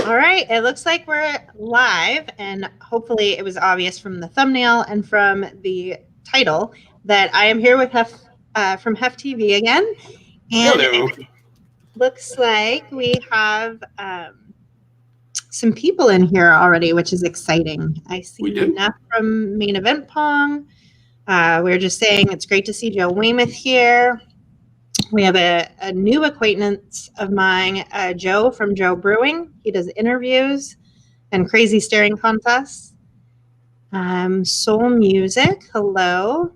All right, it looks like we're live, and hopefully it was obvious from the thumbnail and from the title that I am here with Hef from HefTV again. And Hello. it looks like we have some people in here already, which is exciting. I see Neff from Main Event Pong. We were just saying it's great to see Joe Weymouth here. We have a new acquaintance of mine, Joe from Joe Brewing. He does interviews and crazy staring contests. Soul Music, hello.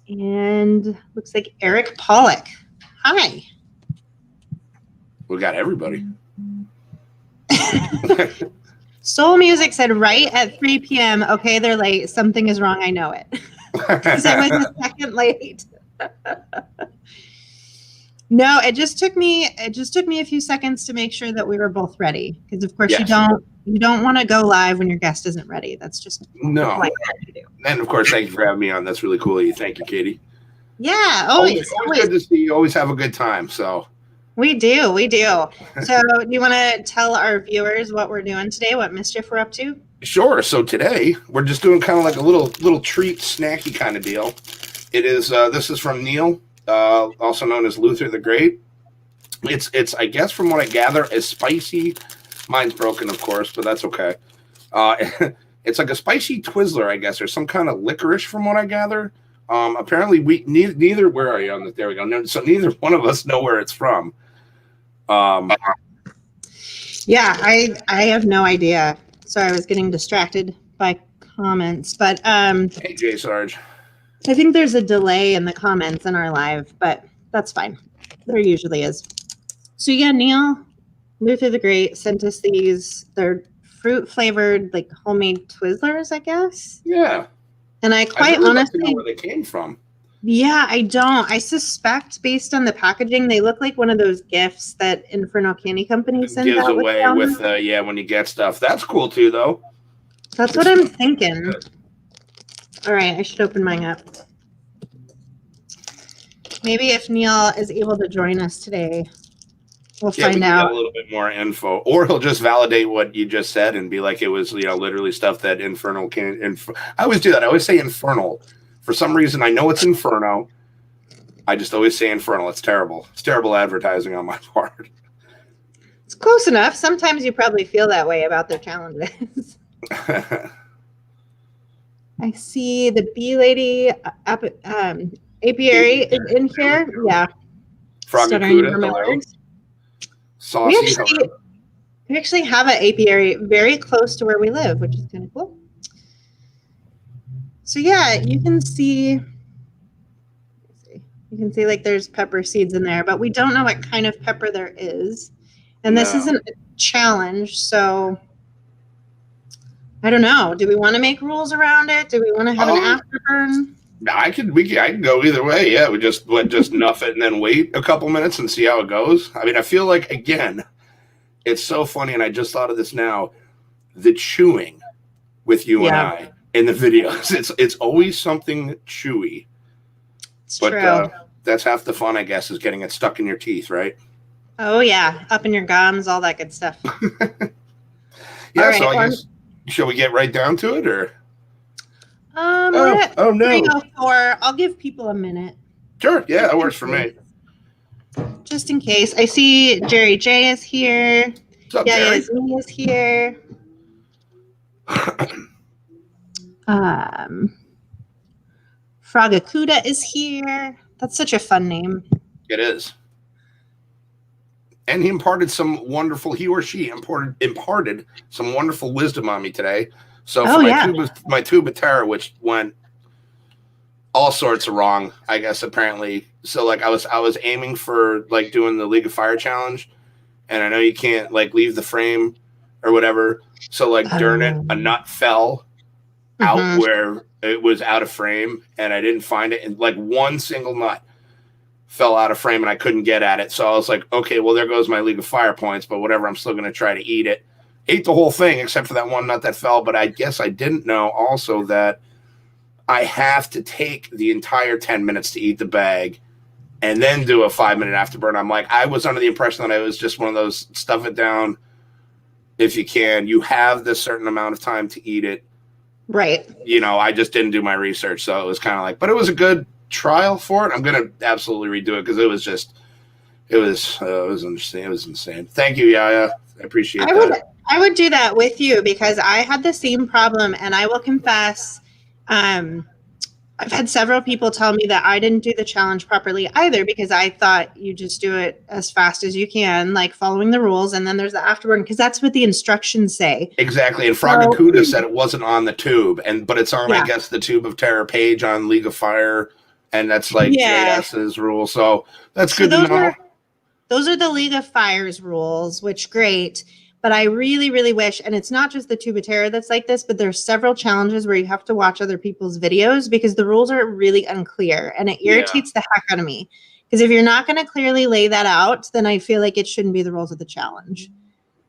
And looks like Eric Pollock. Hi. We got everybody. Soul Music said right at 3 p.m. Okay, they're late. Something is wrong. I know it. Because it was a second late. No, it just took me a few seconds to make sure that we were both ready. Because of course you don't want to go live when your guest isn't ready. That's just no. To do. And of course, thank you for having me on. That's really cool of you. Thank you, Katie. Yeah, always good to see you. Always have a good time. So we do. So do you want to tell our viewers what we're doing today? What mischief we're up to? Sure. So today we're just doing kind of like a little treat, snacky kind of deal. It is. This is from Neil. Also known as Lutharthegreat. It's I guess from what I gather, a spicy. Mine's broken, of course, but that's okay. It's like a spicy Twizzler, I guess, or some kind of licorice, from what I gather. Apparently, we neither. Where are you on the? There we go. No, so neither one of us know where it's from. Yeah, I have no idea. Sorry, I was getting distracted by comments, but hey, J Sarge. I think there's a delay in the comments in our live, but that's fine. There usually is. So yeah, Neil Lutharthegreat sent us these. They're fruit-flavored, like homemade Twizzlers, I guess. Yeah. And I quite honestly know where they came from. Yeah, I don't. I suspect, based on the packaging, they look like one of those gifts that Inferno Candy Company sends gives out away with when you get stuff. That's cool too, though. That's what I'm thinking. All right, I should open mine up. Maybe if Neil is able to join us today, we'll find out a little bit more info, or he'll just validate what you just said and be like, it was literally stuff that Infernal can. I always do that. I always say Infernal. For some reason, I know it's Inferno. I just always say Infernal. It's terrible. It's terrible advertising on my part. It's close enough. Sometimes you probably feel that way about their challenges. I see the Bee Lady apiary is in here. Yeah. Froggacuda. Saucy. We actually have an apiary very close to where we live, which is kind of cool. So yeah, you can see like there's pepper seeds in there, but we don't know what kind of pepper there is. And this isn't a challenge, so I don't know. Do we want to make rules around it? Do we want to have an afterburn? I can go either way. Yeah, we just nuff it and then wait a couple minutes and see how it goes. I mean, I feel like, again, it's so funny, and I just thought of this now. The chewing with you and I in the videos, it's always something chewy. It's true. That's half the fun, I guess, is getting it stuck in your teeth, right? Oh yeah, up in your gums, all that good stuff. Yeah. Right, so I guess shall we get right down to it, or? We're at 3:04. I'll give people a minute. Sure. Yeah, that works for me. Just in case. I see Jerry J is here. What's up, Jerry? Yazmi is here. Froggacuda is here. That's such a fun name. It is. And he or she imparted some wonderful wisdom on me today. So for my tube of terror, which went all sorts of wrong, I guess, apparently. So like I was aiming for like doing the League of Fire challenge, and I know you can't like leave the frame or whatever. So like during it, a nut fell out where it was out of frame, and I didn't find it, and like one single nut fell out of frame and I couldn't get at it. So I was like, okay, well, there goes my League of Fire points, but whatever, I'm still going to try to eat it. Ate the whole thing except for that one nut that fell, but I guess I didn't know also that I have to take the entire 10 minutes to eat the bag and then do a 5-minute afterburn. I'm like, I was under the impression that I was just one of those stuff it down, if you can. You have this certain amount of time to eat it. Right. You know, I just didn't do my research, so it was kind of like, but it was a good trial for it. I'm gonna absolutely redo it because it was just, it was interesting. It was insane. Thank you, Yaya. I appreciate that. I would do that with you because I had the same problem, and I will confess, I've had several people tell me that I didn't do the challenge properly either because I thought you just do it as fast as you can, like following the rules, and then there's the afterward because that's what the instructions say. Exactly, and Fragakuda said it wasn't on the tube, but it's on, I guess, the Tube of Terror page on League of Fire, and that's like JS's rule. So that's good to know. Those are the League of Fire's rules, which great. But I really, really wish, and it's not just the Tube of Terror that's like this, but there's several challenges where you have to watch other people's videos because the rules are really unclear, and it irritates the heck out of me. Because if you're not going to clearly lay that out, then I feel like it shouldn't be the rules of the challenge.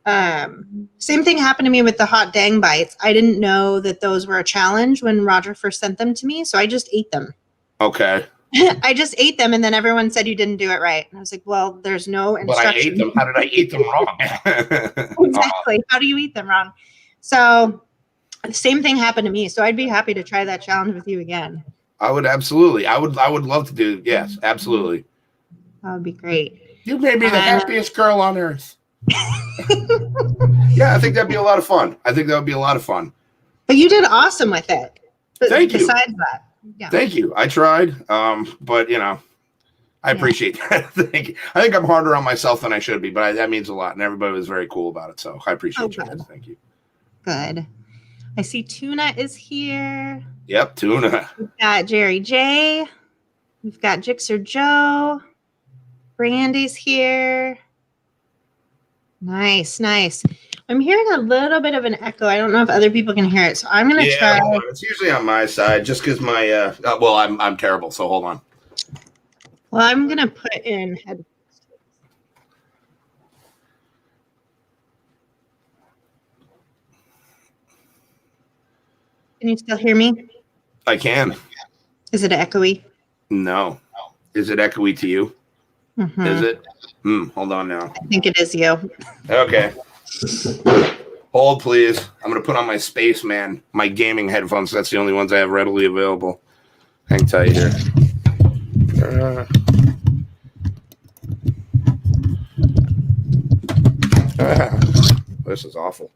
Same thing happened to me with the hot dang bites. I didn't know that those were a challenge when Roger first sent them to me, so I just ate them. Okay. I just ate them, and then everyone said you didn't do it right. And I was like, well, there's no instruction. But I ate them. How did I eat them wrong? Exactly. How do you eat them wrong? So the same thing happened to me. So I'd be happy to try that challenge with you again. I would absolutely. I would love to do. Yes, absolutely. That would be great. You made me the happiest girl on earth. Yeah, I think that'd be a lot of fun. I think that would be a lot of fun. But you did awesome with it. But Thank you. Besides that. Yeah. Thank you. I tried, but you know, I appreciate that. Thank you. I think I'm harder on myself than I should be, but that means a lot, and everybody was very cool about it. So I appreciate you guys. Thank you. Good. I see Tuna is here. Yep, Tuna. We've got Jerry J. We've got Jixer Joe. Brandy's here. Nice, nice. I'm hearing a little bit of an echo. I don't know if other people can hear it, so I'm going to try. It's usually on my side, just because my well, I'm terrible. So hold on. Well, I'm going to put in headphones. Can you still hear me? I can. Is it echoey? No. Is it echoey to you? Mm-hmm. Is it? Hold on now. I think it is you. Okay. Hold, please. I'm going to put on my Spaceman, my gaming headphones. That's the only ones I have readily available. Hang tight here. This is awful.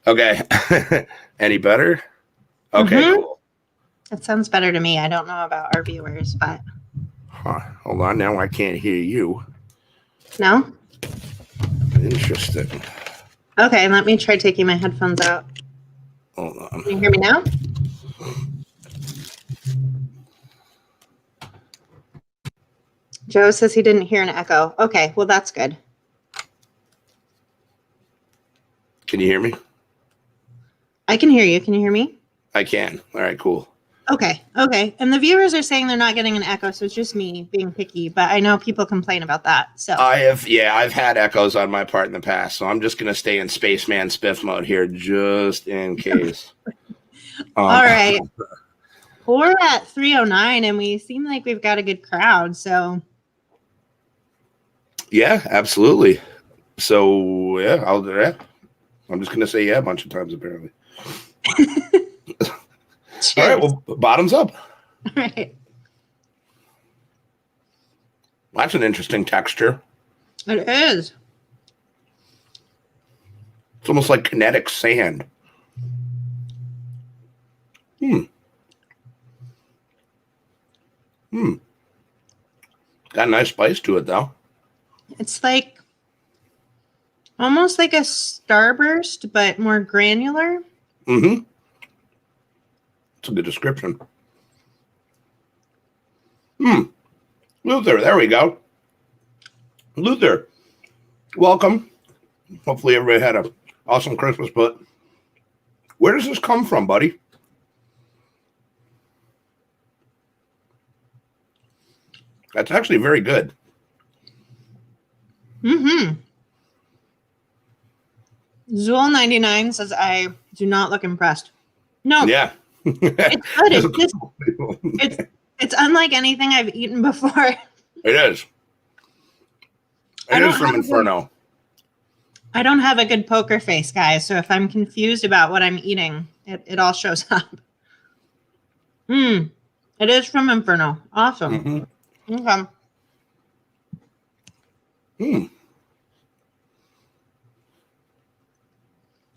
Okay. Any better? Okay, cool. That sounds better to me. I don't know about our viewers, but. Hold on. Now I can't hear you. No? Interesting. Okay, let me try taking my headphones out. Hold on. Can you hear me now? Joe says he didn't hear an echo. Okay, well, that's good. Can you hear me? I can hear you. Can you hear me? I can. All right, cool. Okay. And the viewers are saying they're not getting an echo, so it's just me being picky, but I know people complain about that. So I've had echoes on my part in the past, so I'm just going to stay in Spaceman spiff mode here just in case. All right. We're at 309 and we seem like we've got a good crowd, so yeah, absolutely. So yeah, I'll do that. I'm just going to say yeah a bunch of times apparently. All right, well, bottoms up. All right. That's an interesting texture. It is. It's almost like kinetic sand. Got a nice spice to it, though. It's like almost like a Starburst, but more granular. Mm-hmm. That's a good description. Luther, there we go. Luther, welcome. Hopefully everybody had an awesome Christmas, but where does this come from, buddy? That's actually very good. Zool99 says, I do not look impressed. No. Yeah. It's good. It's unlike anything I've eaten before. It is. It is from Inferno. I don't have a good poker face, guys. So if I'm confused about what I'm eating, it all shows up. It is from Inferno. Awesome. Okay.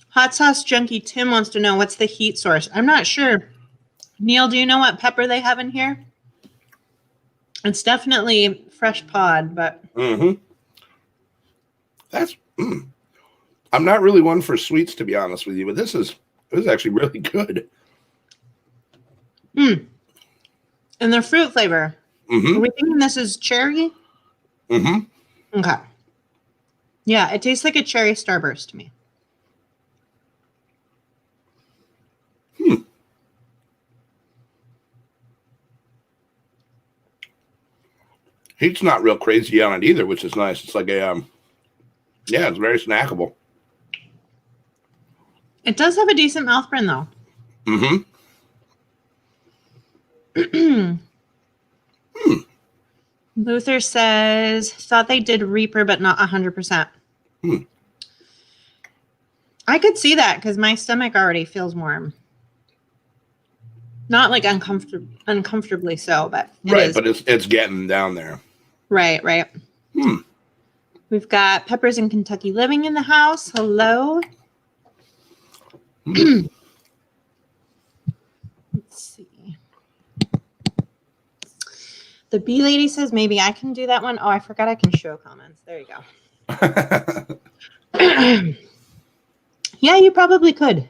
Hot sauce junkie Tim wants to know what's the heat source. I'm not sure. Neil, do you know what pepper they have in here? It's definitely fresh pod, but that's. I'm not really one for sweets, to be honest with you, but this is actually really good. And the fruit flavor. Are we thinking this is cherry? Okay. Yeah, it tastes like a cherry Starburst to me. Heat's not real crazy on it either, which is nice. It's like a, yeah, it's very snackable. It does have a decent mouth burn, though. Luther says, thought they did Reaper, but not 100%. I could see that because my stomach already feels warm. Not like uncomfortably so, but right. But it's getting down there. Right. We've got Peppers in Kentucky Living in the house. Hello. Let's see. The bee lady says maybe I can do that one. Oh, I forgot I can show comments. There you go. Yeah, you probably could.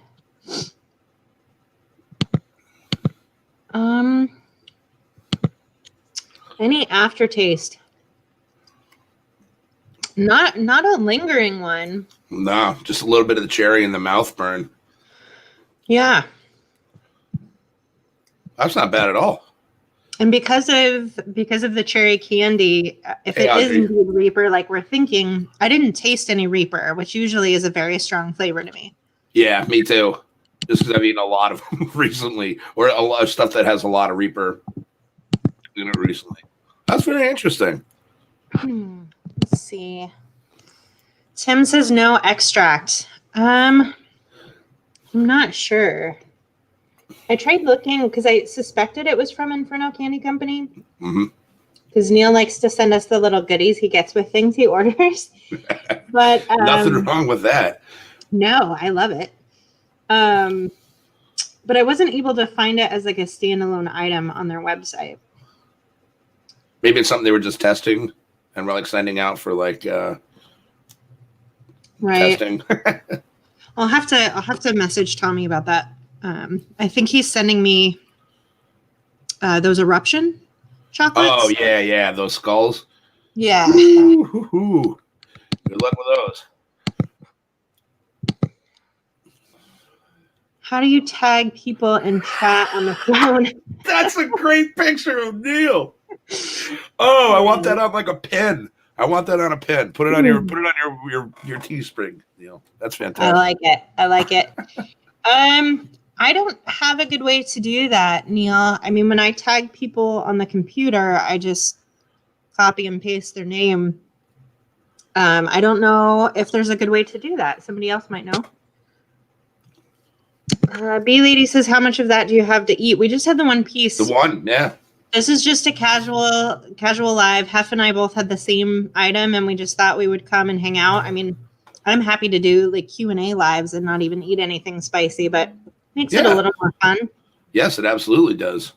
Any aftertaste? Not a lingering one. No, just a little bit of the cherry in the mouth burn. Yeah. That's not bad at all. And because of the cherry candy, if it is indeed Reaper, like we're thinking, I didn't taste any Reaper, which usually is a very strong flavor to me. Yeah, me too. Just because I've eaten a lot of them recently, or a lot of stuff that has a lot of Reaper in it recently. That's very interesting. Let's see. Tim says no extract. I'm not sure. I tried looking because I suspected it was from Inferno Candy Company. Because Neil likes to send us the little goodies he gets with things he orders. But nothing wrong with that. No, I love it. But I wasn't able to find it as like a standalone item on their website. Maybe it's something they were just testing and we're like sending out for like testing. I'll have to message Tommy about that. I think he's sending me those eruption chocolates. Oh yeah, those skulls. Yeah. Ooh. Good luck with those. How do you tag people in chat on the phone? That's a great picture of Neil. Oh, I want that on like a pen. I want that on a pen. Put it on your Teespring, Neil. That's fantastic. I like it. I don't have a good way to do that, Neil. I mean, when I tag people on the computer, I just copy and paste their name. I don't know if there's a good way to do that. Somebody else might know. B Lady says, how much of that do you have to eat? We just had the one piece. The one, yeah. This is just a casual live. Hef and I both had the same item, and we just thought we would come and hang out. I mean, I'm happy to do like Q&A lives and not even eat anything spicy, but makes it a little more fun. Yes, it absolutely does.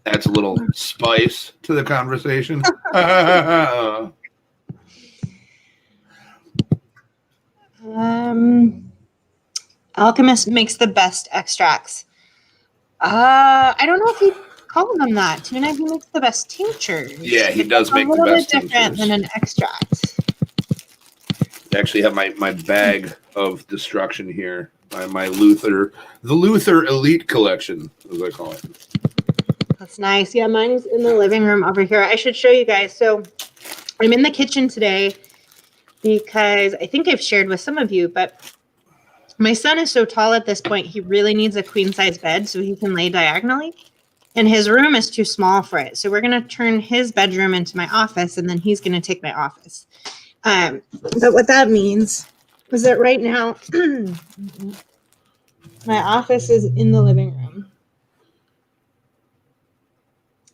Adds a little spice to the conversation. Alchemist makes the best extracts. I don't know if he called them that. Tuna, he makes the best tinctures. Yeah, he does make the best tinctures. A little bit different than an extract. I actually have my bag of destruction here. My the Luther Elite Collection, as I call it. That's nice. Yeah, mine's in the living room over here. I should show you guys. So I'm in the kitchen today because I think I've shared with some of you, but my son is so tall at this point, he really needs a queen size bed so he can lay diagonally. And his room is too small for it. So we're going to turn his bedroom into my office, and then he's going to take my office. But what that means is that right now, my office is in the living room.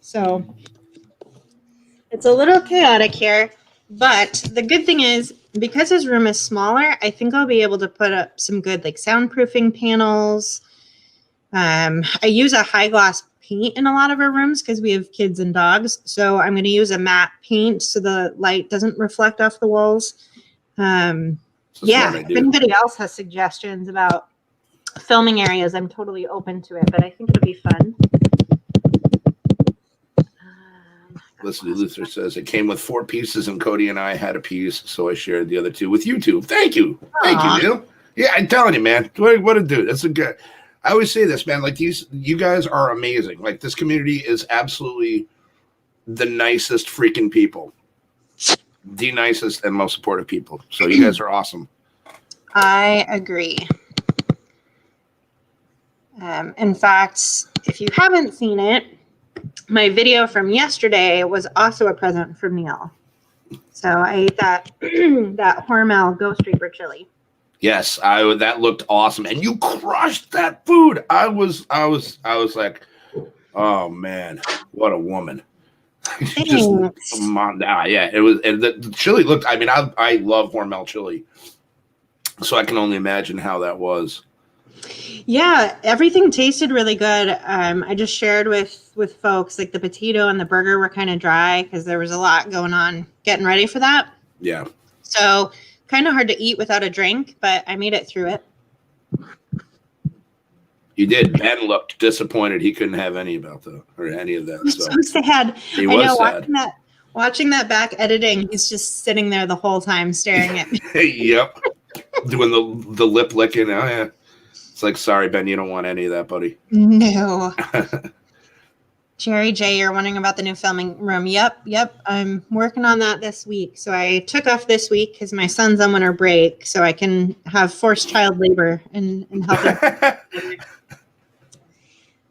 So it's a little chaotic here. But the good thing is, because his room is smaller, I think I'll be able to put up some good like soundproofing panels. I use a high gloss paint in a lot of our rooms because we have kids and dogs. So I'm going to use a matte paint so the light doesn't reflect off the walls. Yeah, if anybody else has suggestions about filming areas, I'm totally open to it, but I think it'll be fun. Leslie Luther says it came with 4 pieces and Cody and I had a piece, so I shared the other 2 with YouTube. Thank you. Thank you, Neil. Yeah, I'm telling you, man. What a dude. That's a good. I always say this, man. Like you guys are amazing. Like this community is absolutely the nicest freaking people. The nicest and most supportive people. So you guys are awesome. I agree. In fact, if you haven't seen it, my video from yesterday was also a present from Neil. So I ate that that Hormel Ghost Reaper chili. Yes, that looked awesome, and you crushed that food. I was like, oh man, what a woman! Just yeah, it was. And the chili looked. I mean, I love Hormel chili, so I can only imagine how that was. Yeah, everything tasted really good. I just shared with folks like the potato and the burger were kind of dry because there was a lot going on getting ready for that. Yeah. So kind of hard to eat without a drink, but I made it through it. You did. Ben looked disappointed. He couldn't have any of that. So sad. He was sad. Watching that back editing, he's just sitting there the whole time staring at me. Yep. Doing the lip licking. Oh yeah. It's like, sorry, Ben, you don't want any of that, buddy. No. Jerry J, you're wondering about the new filming room. Yep. I'm working on that this week. So I took off this week because my son's on winter break, so I can have forced child labor and help him.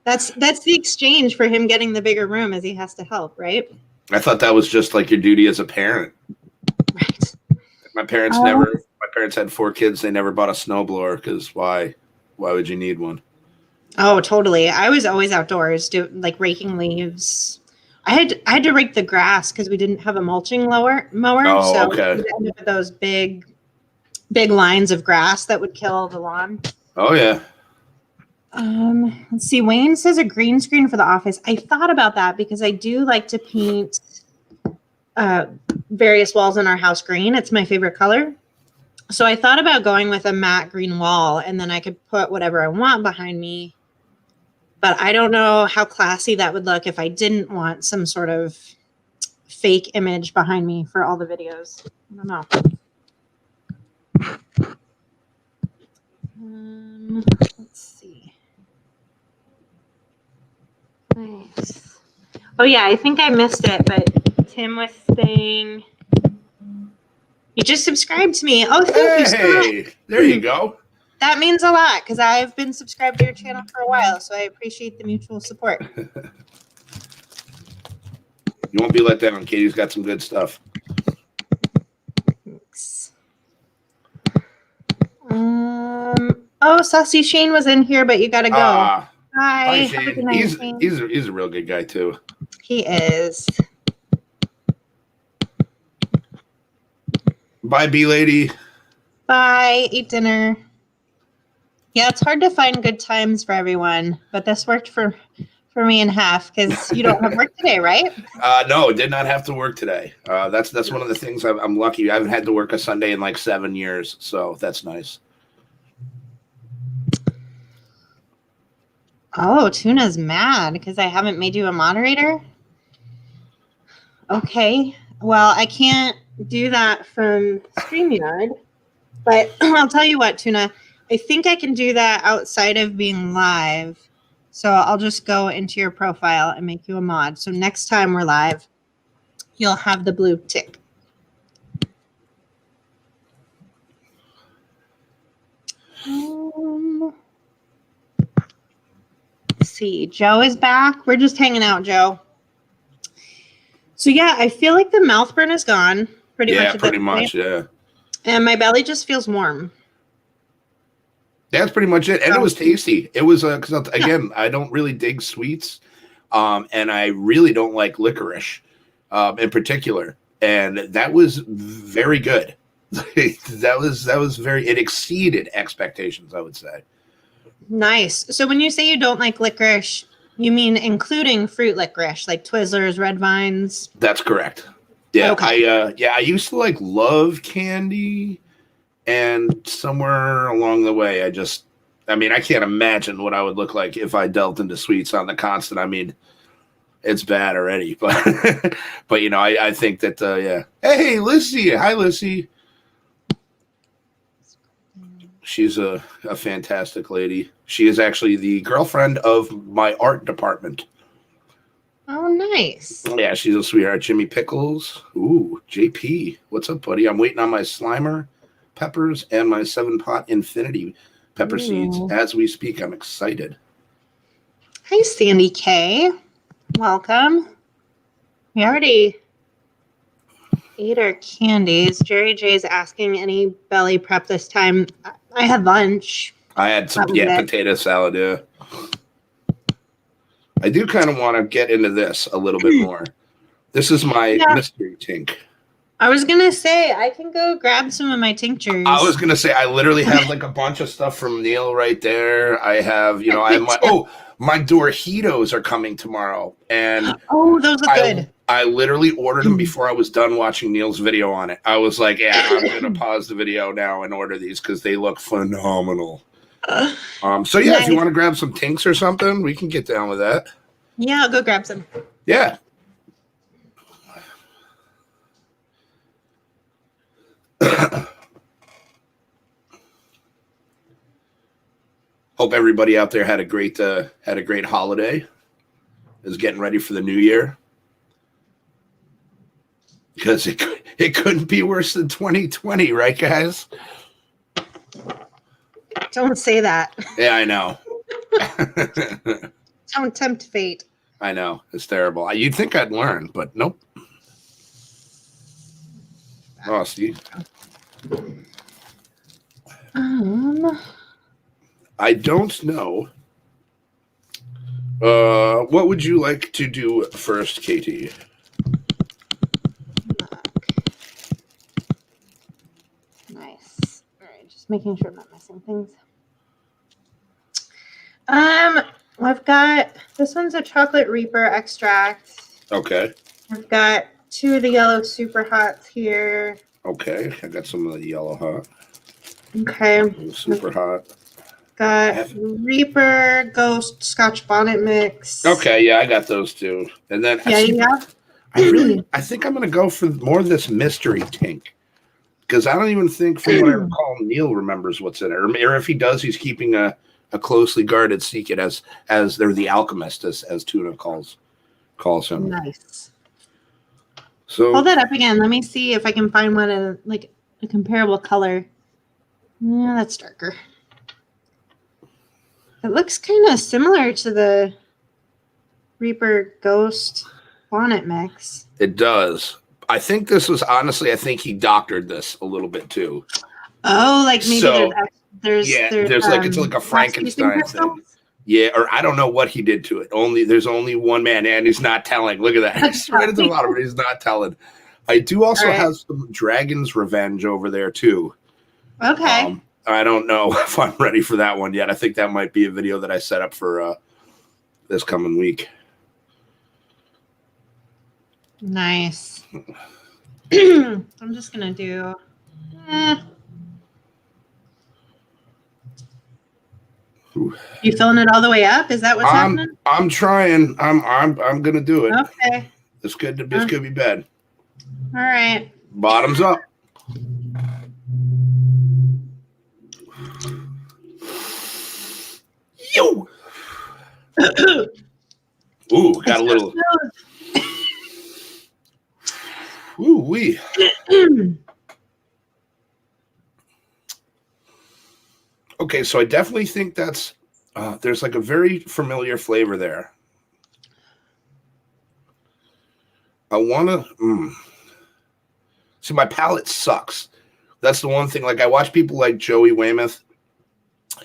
That's the exchange for him getting the bigger room, as he has to help, right? I thought that was just like your duty as a parent. Right. My parents had 4 kids. They never bought a snowblower because why would you need one? Oh, totally. I was always outdoors, raking leaves. I had to rake the grass because we didn't have a mulching mower. Oh, so okay. we ended up with those big lines of grass that would kill the lawn. Oh yeah. Let's see. Wayne says a green screen for the office. I thought about that because I do like to paint various walls in our house green. It's my favorite color. So I thought about going with a matte green wall, and then I could put whatever I want behind me. But I don't know how classy that would look if I didn't want some sort of fake image behind me for all the videos. I don't know. Let's see. Nice. Oh, yeah, I think I missed it, but Tim was saying... You just subscribed to me. Oh, thank you so much. Hey, there you go. That means a lot because I've been subscribed to your channel for a while, so I appreciate the mutual support. You won't be let down. Katie's got some good stuff. Thanks. Oh, Saucy Shane was in here, but you gotta go. Hi, Shane. He's a real good guy too. He is. Bye, B lady. Bye. Eat dinner. Yeah, it's hard to find good times for everyone, but this worked for me and Hef because you don't have work today, right? No, did not have to work today. That's one of the things I'm lucky. I haven't had to work a Sunday in like 7 years, so that's nice. Oh, Tuna's mad because I haven't made you a moderator? Okay. Well, I can't do that from StreamYard, but I'll tell you what, Tuna, I think I can do that outside of being live. So I'll just go into your profile and make you a mod. So next time we're live, you'll have the blue tick. see. Joe is back. We're just hanging out, Joe. So yeah, I feel like the mouth burn is gone. Pretty much. Yeah. And my belly just feels warm. That's pretty much it. And it was tasty. It was because again, I don't really dig sweets, and I really don't like licorice, in particular. And that was very good. that was very. It exceeded expectations, I would say. Nice. So when you say you don't like licorice, you mean including fruit licorice, like Twizzlers, Red Vines? That's correct. Yeah. Okay. I used to love candy, and somewhere along the way, I can't imagine what I would look like if I delved into sweets on the constant. I mean, it's bad already, but I think that yeah. Hey, Lissy. Hi, Lissy. She's a fantastic lady. She is actually the girlfriend of my art department. Oh, nice. Yeah, she's a sweetheart. Jimmy Pickles. Ooh, JP. What's up, buddy? I'm waiting on my Slimer peppers and my 7-pot infinity pepper seeds as we speak. I'm excited. Hi, Sandy K. Welcome. We already ate our candies. Jerry J's asking any belly prep this time. I had lunch. I had some potato salad. Yeah. I do kind of want to get into this a little bit more. This is my mystery tink. I was going to say, I can go grab some of my tinctures. I was going to say, I literally have a bunch of stuff from Neil right there. I have, my Doritos are coming tomorrow. And those are good. I literally ordered them before I was done watching Neil's video on it. I was like, yeah, I'm going to pause the video now and order these because they look phenomenal. So yeah, if you want to grab some tinks or something, we can get down with that. Yeah, I'll go grab some. Yeah. Hope everybody out there had a great holiday. Is getting ready for the new year. Because it couldn't be worse than 2020, right, guys? Don't say that. Yeah, I know. Don't tempt fate. I know. It's terrible. You'd think I'd learn, but nope. Oh, see. I don't know. What would you like to do first, Katie? Nice. All right, just making sure I'm not missing things. I've got this one's a chocolate reaper extract. Okay. I've got 2 of the yellow super hots here. Okay, I got some of the yellow hot. Okay. Super hot. Got Reaper Ghost Scotch Bonnet mix. Okay, yeah, I got those too. And then I think I'm gonna go for more of this mystery tink. Because I don't even think, from what I recall, Neil remembers what's in it. Or if he does, he's keeping a closely guarded secret as they're the alchemist, as Tuna calls him. Nice. So hold that up again. Let me see if I can find one in a comparable color. Yeah, that's darker. It looks kind of similar to the Reaper Ghost Bonnet mix. It does. I think this was I think he doctored this a little bit too. Oh, like maybe there's it's like a Frankenstein thing. Yeah, or I don't know what he did to it. There's only one man, and he's not telling. Look at that. He's right at the bottom, but he's not telling. I do also have some Dragon's Revenge over there too. Okay. I don't know if I'm ready for that one yet. I think that might be a video that I set up for this coming week. Nice. I'm just gonna do. You filling it all the way up? Is that what's happening? I'm trying. I'm gonna do it. Okay. This could be bad. All right. Bottoms up. Yo. Ooh, got a little. Ooh wee. Okay, so I definitely think that's There's like a very familiar flavor there. I want to... See, my palate sucks. That's the one thing. Like, I watch people like Joey Weymouth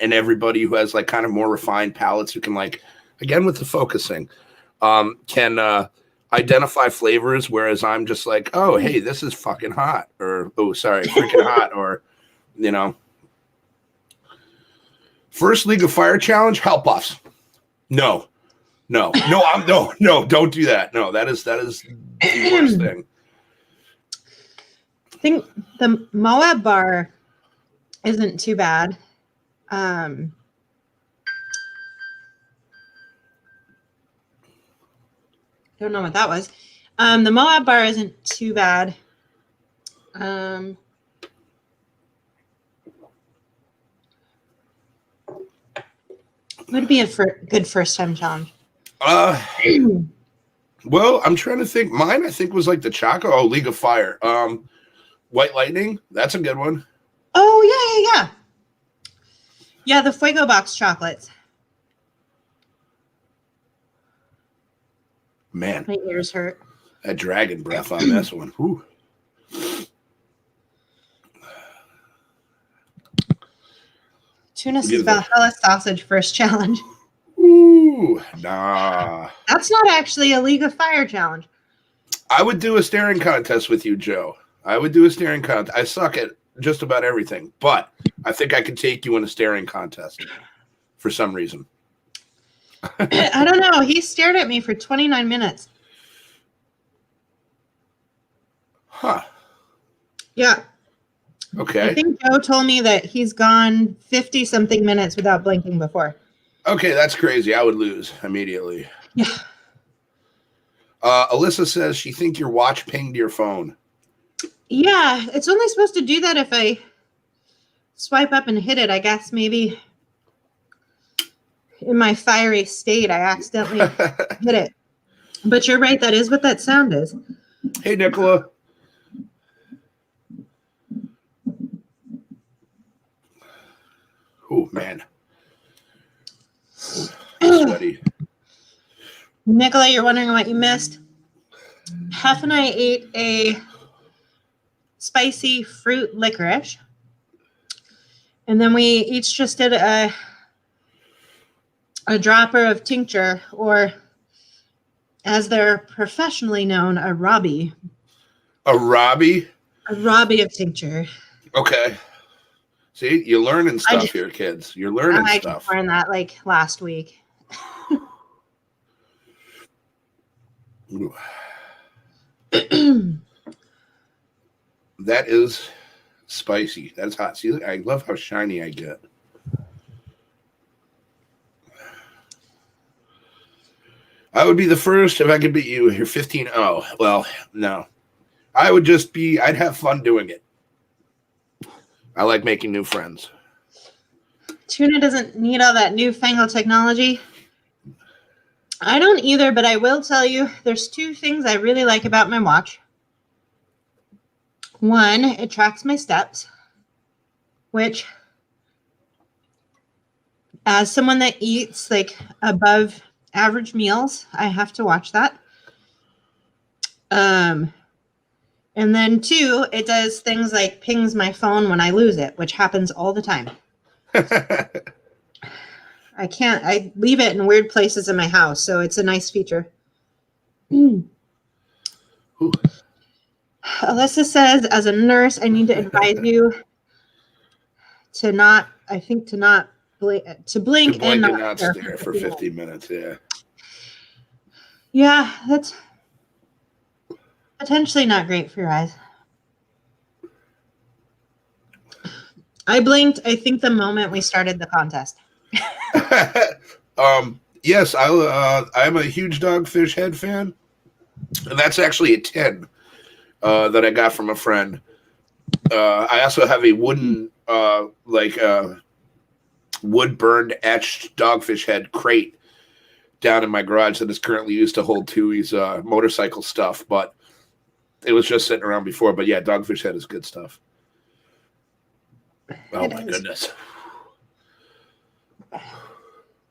and everybody who has, like, kind of more refined palates who can, like, again, with the focusing, can identify flavors, whereas I'm just like, oh, hey, this is fucking hot. Or, oh, sorry, freaking hot. Or, you know. First League of Fire challenge, help us. No, don't do that. No, that is the worst thing. I think the Moab bar isn't too bad. Don't know what that was. The Moab bar isn't too bad. Would be a good first time challenge. Well, I'm trying to think. Mine, I think, was like the Choco. Oh, League of Fire. White Lightning. That's a good one. Oh, yeah. Yeah, the Fuego Box chocolates. Man. My ears hurt. That dragon breath on this one. Whew. Tunis is Valhalla sausage first challenge. Ooh, nah. That's not actually a League of Fire challenge. I would do a staring contest with you, Joe. I would do a staring contest. I suck at just about everything, but I think I could take you in a staring contest for some reason. I don't know. He stared at me for 29 minutes. Huh. Yeah. Okay. I think Joe told me that he's gone 50-something minutes without blinking before. Okay, that's crazy. I would lose immediately. Yeah. Alyssa says she thinks your watch pinged your phone. Yeah, it's only supposed to do that if I swipe up and hit it. I guess maybe in my fiery state, I accidentally hit it. But you're right. That is what that sound is. Hey, Nicola. Oh, man. Sweaty. Nicola, you're wondering what you missed? Hef and I ate a spicy fruit licorice. And then we each just did a dropper of tincture, or as they're professionally known, a Robbie. A Robbie? A Robbie of tincture. Okay. See, you're learning stuff here, kids. You're learning stuff. I learned that like last week. That is spicy. That's hot. See, I love how shiny I get. I would be the first if I could beat you. You're 15-0. Well, no. I would just be, I'd have fun doing it. I like making new friends. Tuna doesn't need all that newfangled technology. I don't either, but I will tell you there's two things I really like about my watch. One, it tracks my steps, which, as someone that eats like above average meals, I have to watch that. And then two, it does things like pings my phone when I lose it, which happens all the time. I leave it in weird places in my house, so it's a nice feature. Alyssa says, as a nurse, I need to advise you to not blink and not stare for 50 minutes. Yeah. Yeah, that's potentially not great for your eyes. I blinked, I think, the moment we started the contest. Yes, I'm a huge Dogfish Head fan. And that's actually a 10 that I got from a friend. I also have a wooden, wood-burned, etched Dogfish Head crate down in my garage that is currently used to hold Tui's motorcycle stuff, but it was just sitting around before. But yeah, Dogfish Head is good stuff. Oh, my goodness.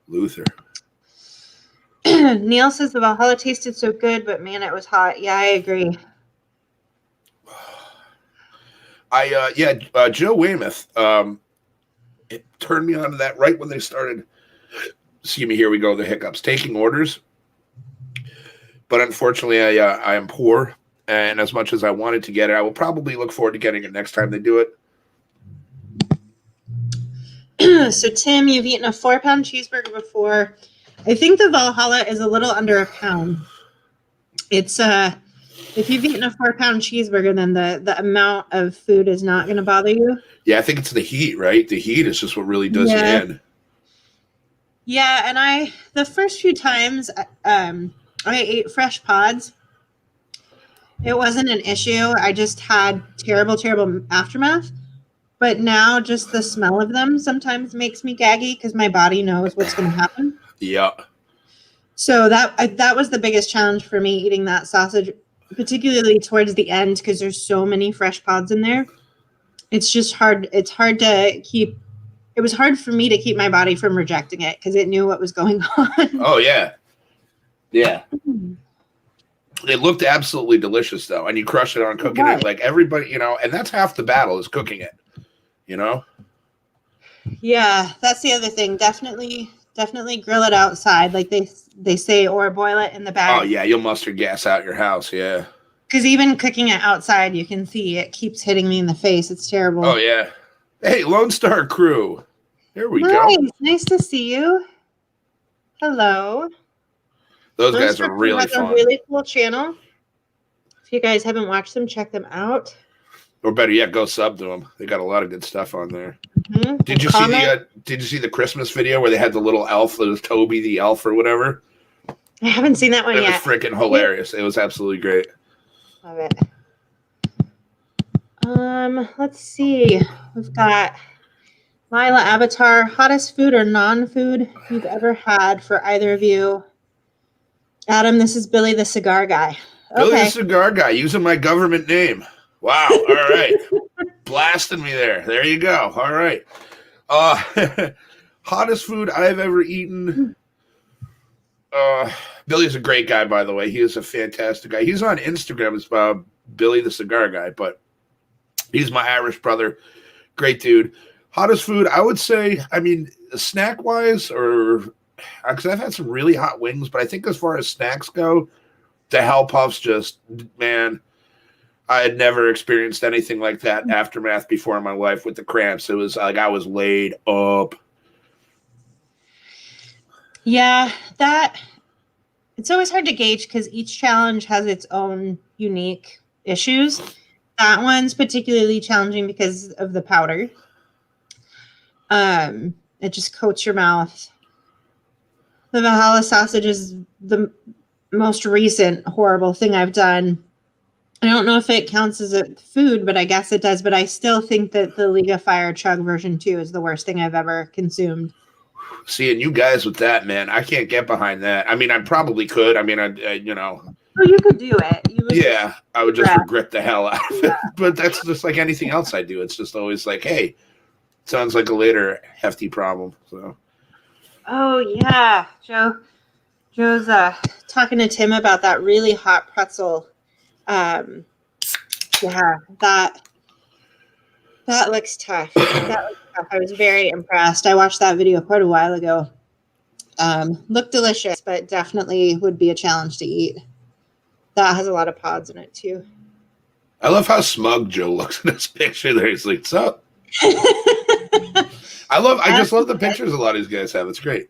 Luther. Neil says the Valhalla tasted so good, but man, it was hot. Yeah, I agree. Joe Weymouth, it turned me on to that right when they started. Excuse me, here we go, the hiccups. Taking orders. But unfortunately, I am poor, and as much as I wanted to get it, I will probably look forward to getting it next time they do it. So, Tim, you've eaten a 4-pound cheeseburger before. I think the Valhalla is a little under a pound. It's if you've eaten a 4-pound cheeseburger, then the amount of food is not going to bother you. Yeah, I think it's the heat, right? The heat is just what really does you in. Yeah, and the first few times I ate fresh pods, it wasn't an issue. I just had terrible aftermath. But now just the smell of them sometimes makes me gaggy because my body knows what's going to happen. Yeah. So that was the biggest challenge for me eating that sausage, particularly towards the end because there's so many fresh pods in there. It's just hard. It's hard to keep. It was hard for me to keep my body from rejecting it because it knew what was going on. Oh, yeah. Yeah. It looked absolutely delicious, though. And you crush it on cooking it like everybody, and that's half the battle is cooking it, Yeah, that's the other thing. Definitely grill it outside like they say, or boil it in the bag. Oh, yeah. You'll mustard gas out your house. Yeah. Because even cooking it outside, you can see it keeps hitting me in the face. It's terrible. Oh, yeah. Hey, Lone Star Crew. Here we go. Nice to see you. Hello. Those guys are really fun. A really cool channel. If you guys haven't watched them, check them out. Or better yet, go sub to them. They got a lot of good stuff on there. Mm-hmm. Did you see the Christmas video where they had the little elf? It was Toby the elf or whatever. I haven't seen that one yet. It was freaking hilarious. It was absolutely great. Love it. Let's see. We've got Lila Avatar. Hottest food or non-food you've ever had for either of you? Adam, this is Billy the Cigar Guy. Billy the Cigar Guy, using my government name. Wow. All right. Blasting me there. There you go. All right. Hottest food I've ever eaten. Billy's a great guy, by the way. He is a fantastic guy. He's on Instagram as Billy the Cigar Guy, but he's my Irish brother. Great dude. Hottest food, I would say, snack-wise, or because I've had some really hot wings, but I think as far as snacks go, the Hell Puffs just, man, I had never experienced anything like that aftermath before in my life with the cramps. It was like I was laid up. Yeah, it's always hard to gauge because each challenge has its own unique issues. That one's particularly challenging because of the powder. It just coats your mouth. The Valhalla sausage is the most recent horrible thing I've done. I don't know if it counts as a food, but I guess it does. But I still think that the League of Fire Chug version 2 is the worst thing I've ever consumed. Seeing you guys with that, man, I can't get behind that. I probably could. Oh, you could do it. I would just regret the hell out of it. But that's just like anything else I do. It's just always like, hey, sounds like a later hefty problem. So. Oh yeah, Joe's talking to Tim about that really hot pretzel. That looks tough. I was very impressed. I watched that video quite a while ago. Looked delicious, but definitely would be a challenge to eat. That has a lot of pods in it too. I love how smug Joe looks in this picture there. He's like, what's up? I just love the pictures a lot of these guys have. It's great.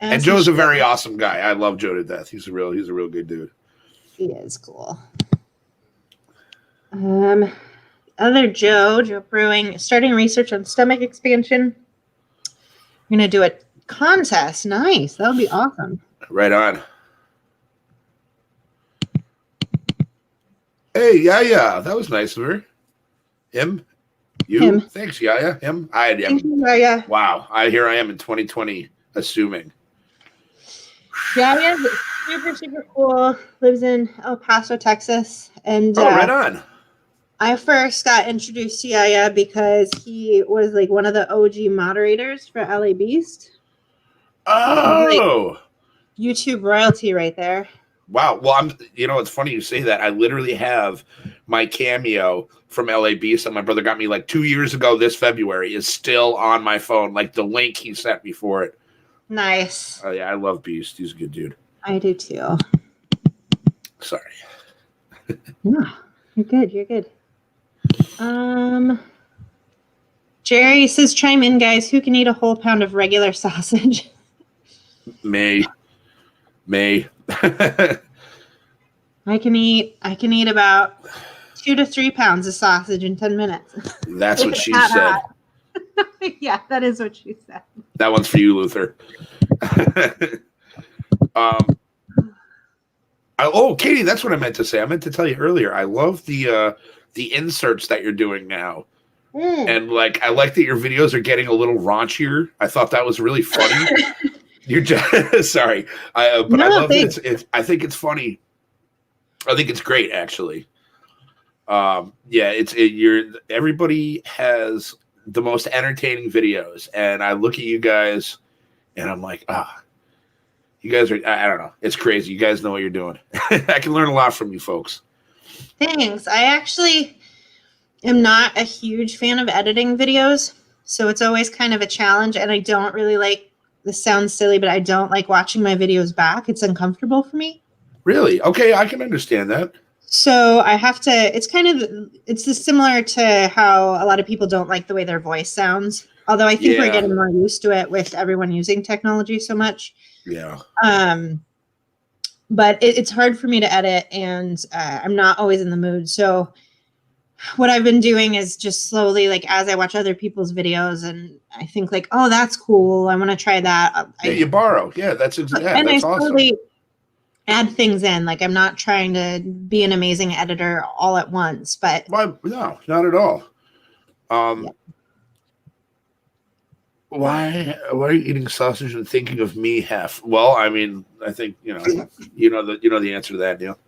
And Joe's a very awesome guy. I love Joe to death. He's a real good dude. He is cool. Other Joe Brewing, starting research on stomach expansion. We're going to do a contest. Nice. That would be awesome. Right on. Hey, yeah. That was nice of her. Him? You? Him. Thanks, Yaya. Him? I am. Thank you, Yaya. Wow. Here I am in 2020, assuming. Yaya's super cool. Lives in El Paso, Texas. And right on. I first got introduced to Yaya because he was like one of the OG moderators for LA Beast. Oh, YouTube royalty right there. Wow. Well, it's funny you say that. I literally have my Cameo from LA Beast that my brother got me like 2 years ago this February is still on my phone. Like the link he sent me for it. Nice. Oh, yeah. I love Beast. He's a good dude. I do too. Sorry. No, you're good. You're good. Jerry says, chime in, guys. Who can eat a whole pound of regular sausage? May. I can eat about 2 to 3 pounds of sausage in 10 minutes. That's what she said. Yeah, that is what she said. That one's for you, Luther. Katie, that's what I meant to say. I meant to tell you earlier. I love the inserts that you're doing now. And like I like that your videos are getting a little raunchier. I thought that was really funny. You're just sorry. I love it. I think it's funny. I think it's great actually. Everybody has the most entertaining videos, and I look at you guys and I'm like, you guys are, I don't know. It's crazy. You guys know what you're doing. I can learn a lot from you folks. Thanks. I actually am not a huge fan of editing videos, so it's always kind of a challenge, and I don't really like, this sounds silly, but I don't like watching my videos back. It's uncomfortable for me. Really? Okay, I can understand that. So I have to, it's similar to how a lot of people don't like the way their voice sounds, although I think we're getting more used to it with everyone using technology so much. Yeah. But it's hard for me to edit, and I'm not always in the mood. So what I've been doing is just slowly, like as I watch other people's videos and I think like, oh, that's cool, I want to try that. You borrow. Yeah, that's exactly. Yeah, that's awesome. Add things in. Like I'm not trying to be an amazing editor all at once, but no, not at all. Why are you eating sausage and thinking of me, Hef? Well, I mean, I think you know the answer to that, Neil.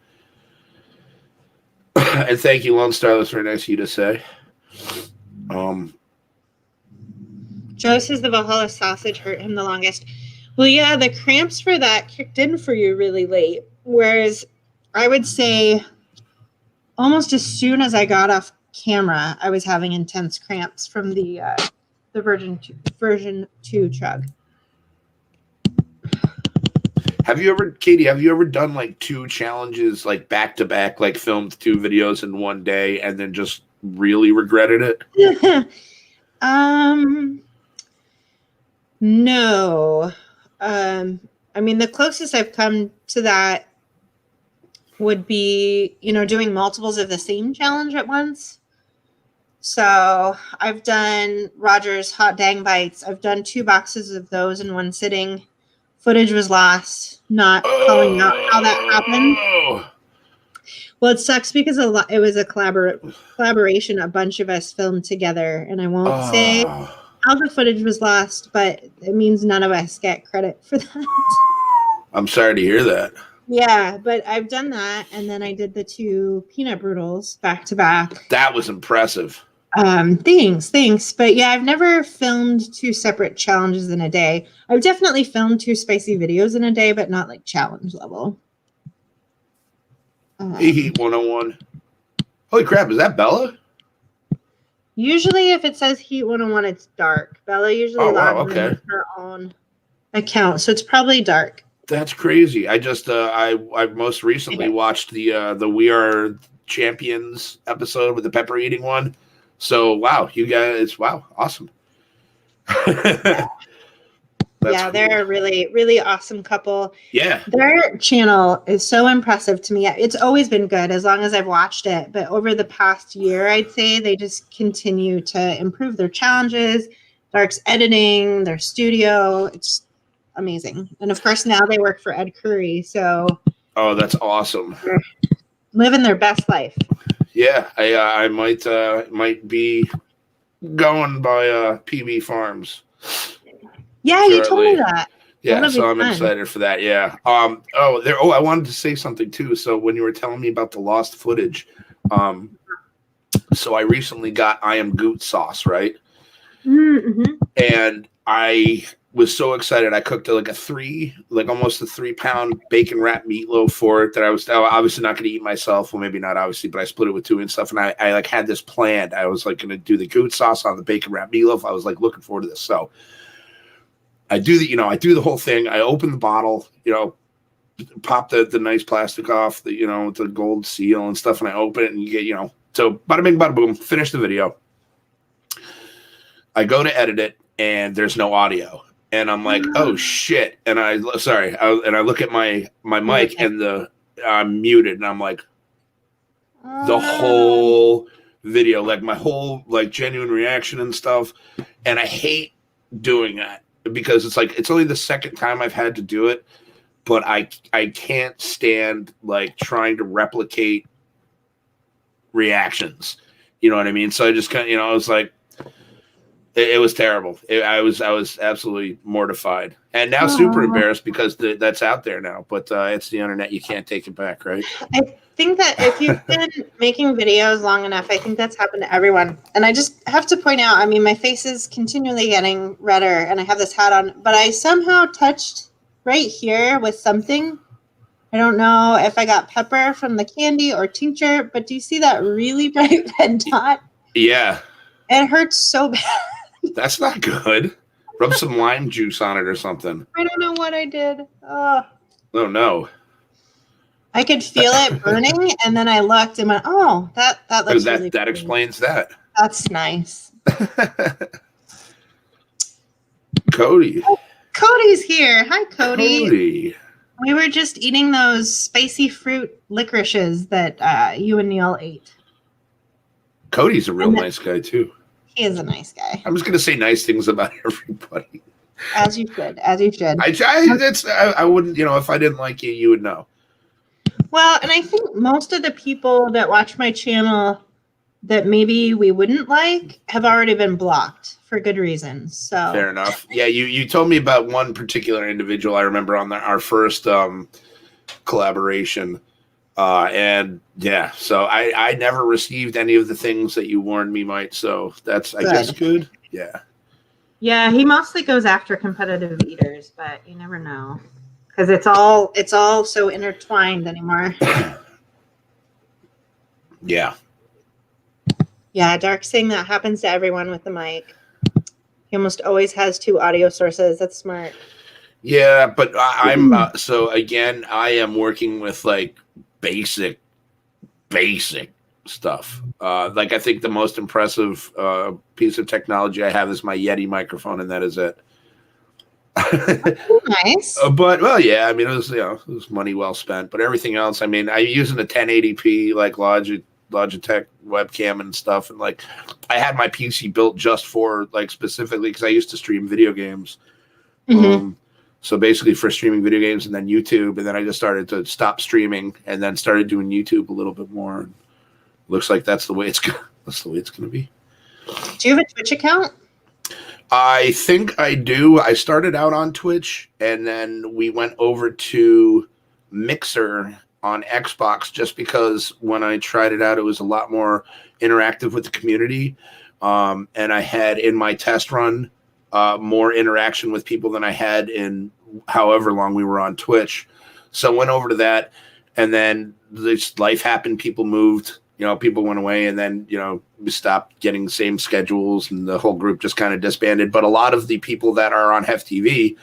And thank you, Lone Star. That's very nice of you to say. Joe says the Valhalla sausage hurt him the longest. Well, yeah, the cramps for that kicked in for you really late. Whereas I would say almost as soon as I got off camera, I was having intense cramps from the version 2 chug. Katie, have you ever done like 2 challenges like back to back, like filmed 2 videos in one day and then just really regretted it? No. I mean, the closest I've come to that would be, doing multiples of the same challenge at once. So I've done Roger's Hot Dang Bites. I've done 2 boxes of those in one sitting. Footage was lost, not calling out how that happened. Well, it sucks because it was a collaboration. A bunch of us filmed together, and I won't say how the footage was lost, but it means none of us get credit for that. I'm sorry to hear that. Yeah, but I've done that, and then I did the 2 peanut brutals back to back. That was impressive. Thanks. But yeah, I've never filmed 2 separate challenges in a day. I've definitely filmed 2 spicy videos in a day, but not like challenge level. Heat 101. Holy crap, is that Bella? Usually if it says Heat 101, it's dark. Bella usually logs in with her own account, so it's probably dark. That's crazy. I just I most recently watched the We Are Champions episode with the pepper eating one. So wow, you guys, awesome. Yeah, they're a really, really awesome couple. Yeah. Their channel is so impressive to me. It's always been good as long as I've watched it. But over the past year, I'd say they just continue to improve their challenges, Dark's editing, their studio. It's amazing. And of course, now they work for Ed Curry. So. Oh, that's awesome. Living their best life. Yeah, I might be going by PB Farms. Yeah, you told me that. Yeah, so I'm excited for that. Yeah. I wanted to say something too. So when you were telling me about the lost footage, so I recently got I Am Goot sauce, right? Mm-hmm. And I was so excited. I cooked almost a 3-pound bacon wrapped meatloaf for it that I was obviously not going to eat myself. Well, maybe not obviously, but I split it with 2 and stuff. And I like had this planned. I was like going to do the goat sauce on the bacon wrapped meatloaf. I was like looking forward to this. So I do the whole thing. I open the bottle, pop the nice plastic off, the gold seal and stuff. And I open it and you get, so bada bing, bada boom, finish the video. I go to edit it and there's no audio. And I'm like, oh shit. And I look at my mic and I'm muted and I'm like, the whole video, like my whole like genuine reaction and stuff. And I hate doing that because it's like, it's only the second time I've had to do it, but I can't stand like trying to replicate reactions. You know what I mean? So I just kind of, I was like, it was terrible. I was absolutely mortified, and now super embarrassed because that's out there now. But it's the internet; you can't take it back, right? I think that if you've been making videos long enough, I think that's happened to everyone. And I just have to point out, I mean, my face is continually getting redder, and I have this hat on, but I somehow touched right here with something. I don't know if I got pepper from the candy or tincture, but do you see that really bright red dot? Yeah. It hurts so bad. That's not good. Rub some lime juice on it or something. I don't know what I did. Oh no. I could feel it burning, and then I looked and went, "Oh, that looks really that explains that." That's nice. Cody. Oh, Cody's here. Hi, Cody. Cody. We were just eating those spicy fruit licorices that you and Neil ate. Cody's a real nice guy too. He is a nice guy. I'm just going to say nice things about everybody. As you should. As you should. I wouldn't, if I didn't like you, you would know. Well, and I think most of the people that watch my channel that maybe we wouldn't like have already been blocked for good reasons. So fair enough. Yeah, you told me about one particular individual I remember on our first collaboration. And yeah, so I never received any of the things that you warned me might. So that's, I guess, good. Yeah. Yeah. He mostly goes after competitive eaters, but you never know because it's all so intertwined anymore. Yeah. Yeah. Dark's saying that happens to everyone with the mic. He almost always has 2 audio sources. That's smart. Yeah. But I'm, so again, I am working with like basic stuff. Like I think the most impressive piece of technology I have is my Yeti microphone, and that is it. Nice. But well, yeah, I mean, it was money well spent. But everything else, I mean, I'm using a 1080p like Logitech webcam and stuff, and like I had my PC built just for like specifically because I used to stream video games. Mm-hmm. So basically for streaming video games and then YouTube, and then I just started to stop streaming and then started doing YouTube a little bit more. And looks like that's the way it's going to be. Do you have a Twitch account? I think I do. I started out on Twitch and then we went over to Mixer on Xbox just because when I tried it out, it was a lot more interactive with the community. And I had in my test run more interaction with people than I had in however long we were on Twitch. So I went over to that, and then this life happened. People moved, people went away, and then, we stopped getting the same schedules, and the whole group just kind of disbanded. But a lot of the people that are on HefTV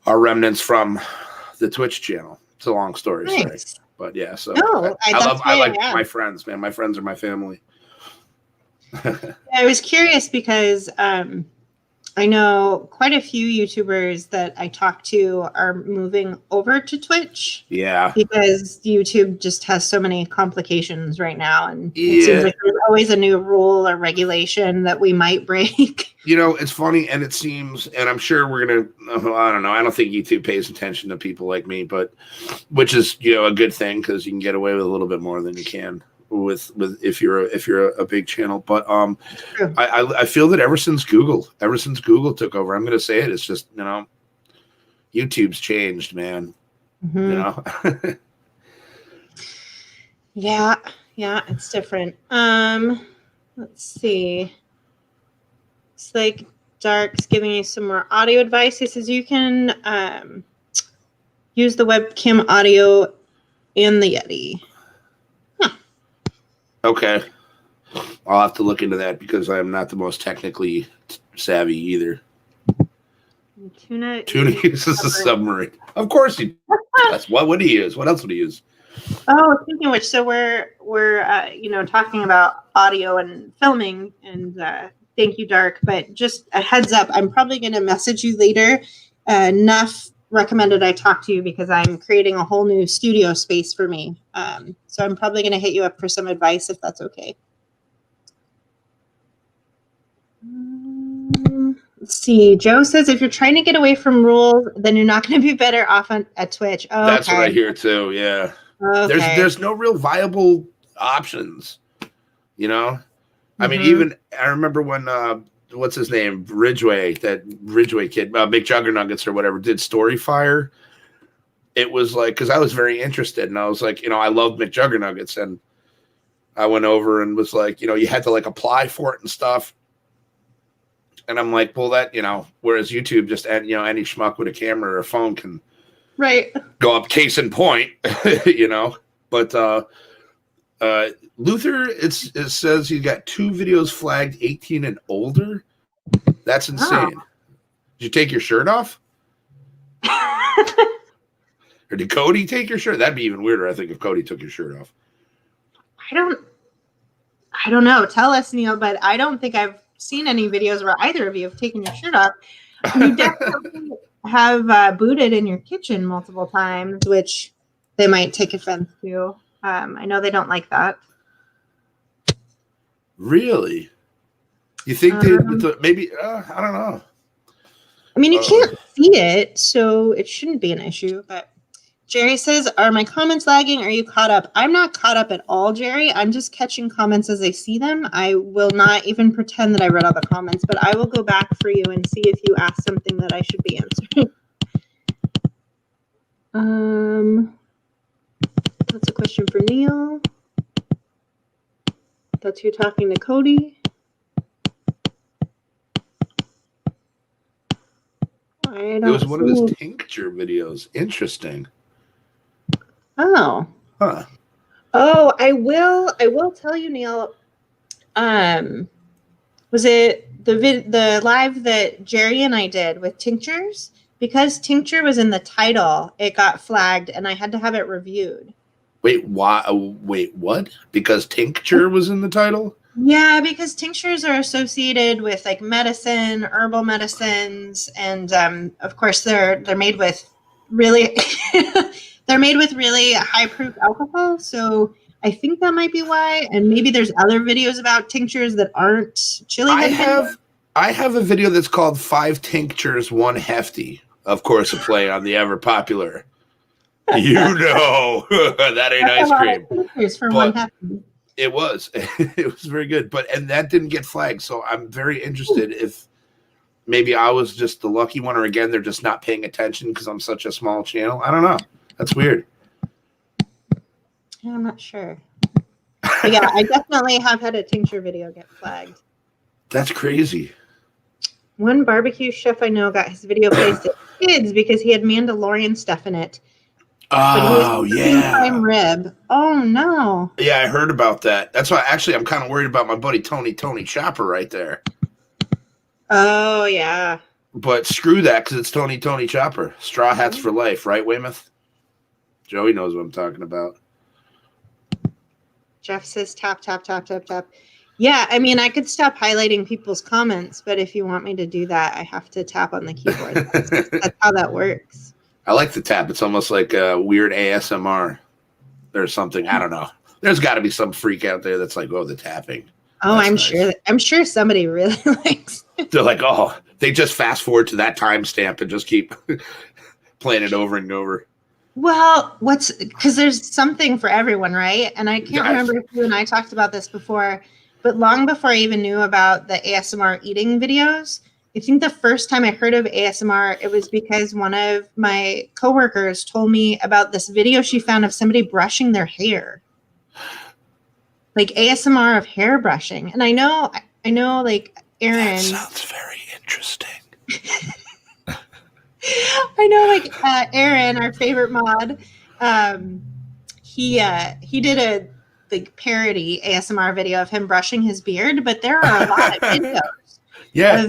are remnants from the Twitch channel. It's a long story. Nice. Sorry. But yeah, so I like my friends, man. My friends are my family. I was curious because I know quite a few YouTubers that I talk to are moving over to Twitch. Yeah. Because YouTube just has so many complications right now. And it seems like there's always a new rule or regulation that we might break. It's funny, and it seems, and I'm sure we're going to, I don't know. I don't think YouTube pays attention to people like me, but which is, a good thing because you can get away with a little bit more than you can with if you're a big channel. But I feel that ever since Google took over, I'm gonna say it, it's just YouTube's changed, man. Mm-hmm. Yeah, it's different. Let's see. It's like Dark's giving you some more audio advice. He says you can use the webcam audio and the Yeti. Huh. Okay. I'll have to look into that because I am not the most technically savvy either. Tuna uses a submarine. Of course he does. What would he use? What else would he use? Oh, speaking of which, so we're talking about audio and filming, and thank you, Dark. But just a heads up, I'm probably going to message you later. Neff recommended I talk to you because I'm creating a whole new studio space for me. So I'm probably going to hit you up for some advice if that's okay. Let's see. Joe says if you're trying to get away from rules, then you're not going to be better off at Twitch. Oh, that's what I hear too. Yeah. Okay. There's no real viable options. You know, I mean, even I remember when what's his name, Ridgway kid, Big Juggernuggets or whatever, did Storyfire. It was like because I was very interested, and I was like, I love McJuggernuggets, and I went over and was like, you had to like apply for it and stuff. And I'm like, well, that, whereas YouTube, just, any schmuck with a camera or a phone can go up case in point, But Luther, it says he got 2 videos flagged 18 and older. That's insane. Oh. Did you take your shirt off? Or did Cody take your shirt? That'd be even weirder, I think, if Cody took your shirt off. I don't know. Tell us, Neil, but I don't think I've seen any videos where either of you have taken your shirt off. You definitely have booted in your kitchen multiple times, which they might take offense to. I know they don't like that. Really? You think maybe? I don't know. I mean, you can't see it, so it shouldn't be an issue. But Jerry says, are my comments lagging? Are you caught up? I'm not caught up at all, Jerry. I'm just catching comments as I see them. I will not even pretend that I read all the comments, but I will go back for you and see if you asked something that I should be answering. That's a question for Neil. That's you talking to Cody. It was one of his tincture videos. Interesting. Oh. Huh. Oh, I will tell you, Neil. Was it the live that Jerry and I did with tinctures? Because tincture was in the title, it got flagged, and I had to have it reviewed. Wait, why? Wait, what? Because tincture was in the title? Yeah, because tinctures are associated with like medicine, herbal medicines, and of course they're made with really they're made with really high proof alcohol. So I think that might be why. And maybe there's other videos about tinctures that aren't chili. I have a video that's called 5 Tinctures, 1 Hefty. Of course, a play on the ever popular. That ain't ice cream. For one hefty. It was very good, and that didn't get flagged. So I'm very interested if maybe I was just the lucky one, or again, they're just not paying attention because I'm such a small channel. I don't know. That's weird. I'm not sure. But yeah, I definitely have had a tincture video get flagged. That's crazy. One barbecue chef I know got his video placed at kids because he had Mandalorian stuff in it. Oh, yeah. Prime rib. Oh, no. Yeah, I heard about that. That's why, actually, I'm kind of worried about my buddy Tony Chopper right there. Oh, yeah. But screw that, because it's Tony Chopper. Straw hats for life, right, Weymouth? Joey knows what I'm talking about. Jeff says tap, tap, tap, tap, tap. Yeah, I mean, I could stop highlighting people's comments, but if you want me to do that, I have to tap on the keyboard. That's how that works. I like the tap. It's almost like a weird ASMR or something. I don't know. There's got to be some freak out there that's like, oh, the tapping. Oh, that's nice. I'm sure somebody really likes it. They're like, oh, they just fast forward to that timestamp and just keep playing it over and over. Well, because there's something for everyone, right? And I can't remember if you and I talked about this before, but long before I even knew about the ASMR eating videos, I think the first time I heard of ASMR, it was because one of my coworkers told me about this video she found of somebody brushing their hair. Like ASMR of hair brushing. And I know like Aaron. That sounds very Interesting. I know, like Aaron, our favorite mod, he did a parody ASMR video of him brushing his beard, but there are a lot of videos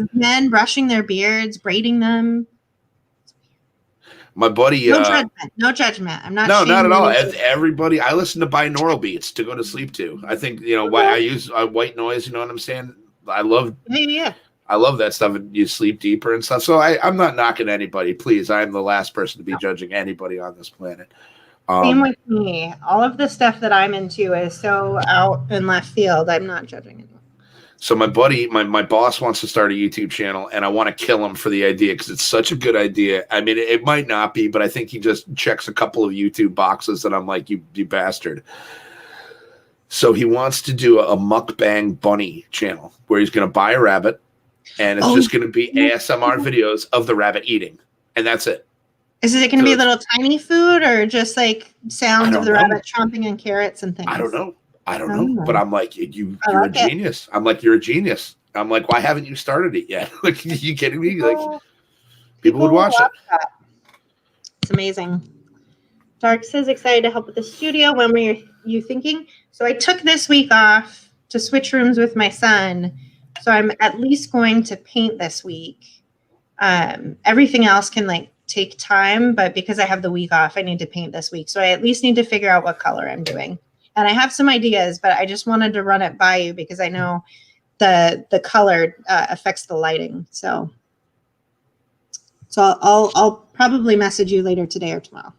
of men brushing their beards, braiding them. My buddy, no judgment. I'm not. No, not at all. Everybody, I listen to binaural beats to go to sleep to. I think I use white noise. You know what I'm saying? I love. Yeah. I love that stuff, and you sleep deeper and stuff. So I'm not knocking anybody. Please, I am the last person to be judging anybody on this planet. Same with me. All of the stuff that I'm into is so out in left field. I'm not judging anyone. So my buddy, my boss wants to start a YouTube channel, and I want to kill him for the idea because it's such a good idea. I mean, it might not be, but I think he just checks a couple of YouTube boxes that I'm like, you bastard. So he wants to do a mukbang bunny channel where he's going to buy a rabbit, and it's just going to be ASMR videos of the rabbit eating, and that's it. Is it going to be little tiny food or just like sounds of the rabbit chomping on carrots and things? I don't know. But I'm like, you're a genius. I'm like, you're a genius. I'm like, why haven't you started it yet? Like, are you kidding me? Like, people would watch it. That. It's amazing. Dark says, excited to help with the studio. When were you thinking? So I took this week off to switch rooms with my son. So I'm at least going to paint this week. Everything else can take time, but because I have the week off, I need to paint this week. So I at least need to figure out what color I'm doing. And I have some ideas, but I just wanted to run it by you because I know the color affects the lighting. So I'll probably message you later today or tomorrow.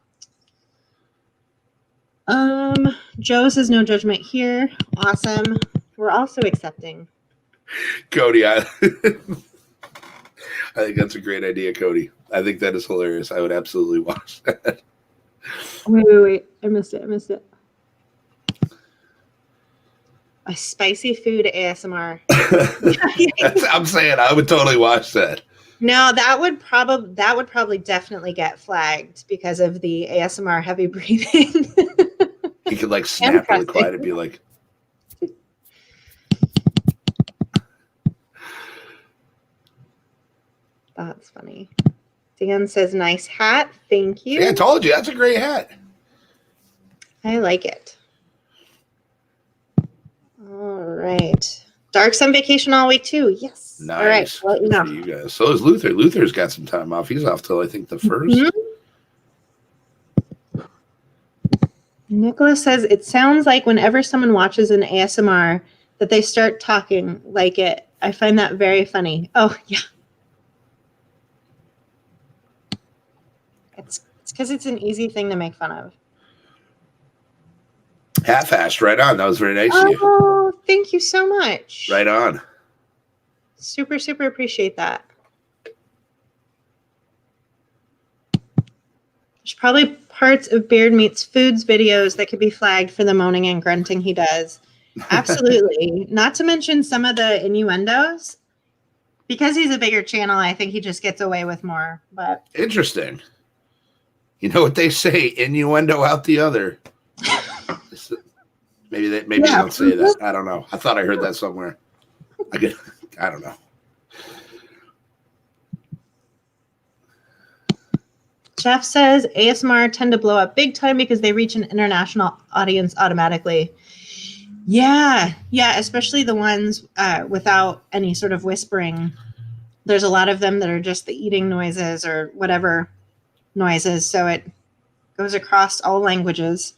Joe says no judgment here. Awesome. We're also accepting. Cody, I think that's a great idea, Cody. I think that is hilarious. I would absolutely watch that. Wait. I missed it. A spicy food ASMR. I'm saying I would totally watch that. No, that would probably definitely get flagged because of the ASMR heavy breathing. You could snap really quiet and be like, that's funny. Dan says, nice hat. Thank you. Yeah, I told you. That's a great hat. I like it. All right. Dark's on vacation all week too. Yes. Nice. All right. Well, Good for you guys. So is Luther. Luther's got some time off. He's off till I think the 1st. Mm-hmm. Nicholas says it sounds like whenever someone watches an ASMR that they start talking like it. I find that very funny. Oh yeah. It's because it's an easy thing to make fun of. Half-assed, right on. That was very nice of you. Oh, thank you so much. Right on. Super, super appreciate that. There's probably parts of Beard Meets Foods videos that could be flagged for the moaning and grunting he does. Absolutely. Not to mention some of the innuendos. Because he's a bigger channel, I think he just gets away with more. But interesting. You know what they say, innuendo out the other. Maybe they don't say that. I don't know. I thought I heard that somewhere. I don't know. Jeff says ASMR tend to blow up big time because they reach an international audience automatically. Yeah, especially the ones without any sort of whispering. There's a lot of them that are just the eating noises or whatever noises, so it goes across all languages.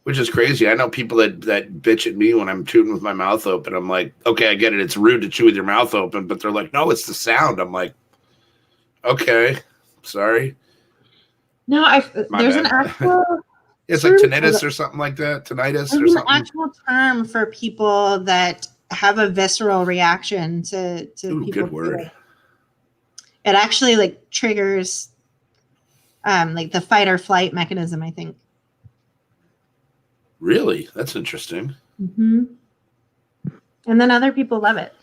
Which is crazy. I know people that bitch at me when I'm chewing with my mouth open. I'm like, okay, I get it. It's rude to chew with your mouth open, but they're like, no, it's the sound. I'm like, okay, sorry. No, there's an actual. It's like tinnitus or something like that. Tinnitus or something. There's an actual term for people that have a visceral reaction to Ooh, people. Good word. It actually triggers the fight or flight mechanism, I think. Really? That's interesting. Mm-hmm. And then other people love it.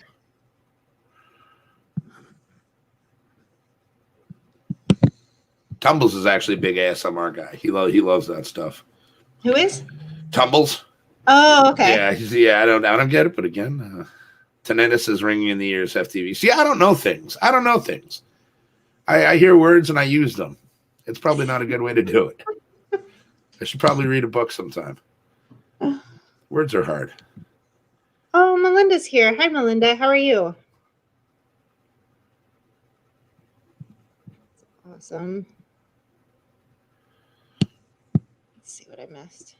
Tumbles is actually a big ASMR guy. He loves that stuff. Who is? Tumbles. Oh, okay. Yeah, I don't get it, but again, Tinnitus is ringing in the ears, HefTV. See, I don't know things. I hear words and I use them. It's probably not a good way to do it. I should probably read a book sometime. Words are hard. Oh, Melinda's here. Hi, Melinda. How are you? Awesome. Let's see what I missed.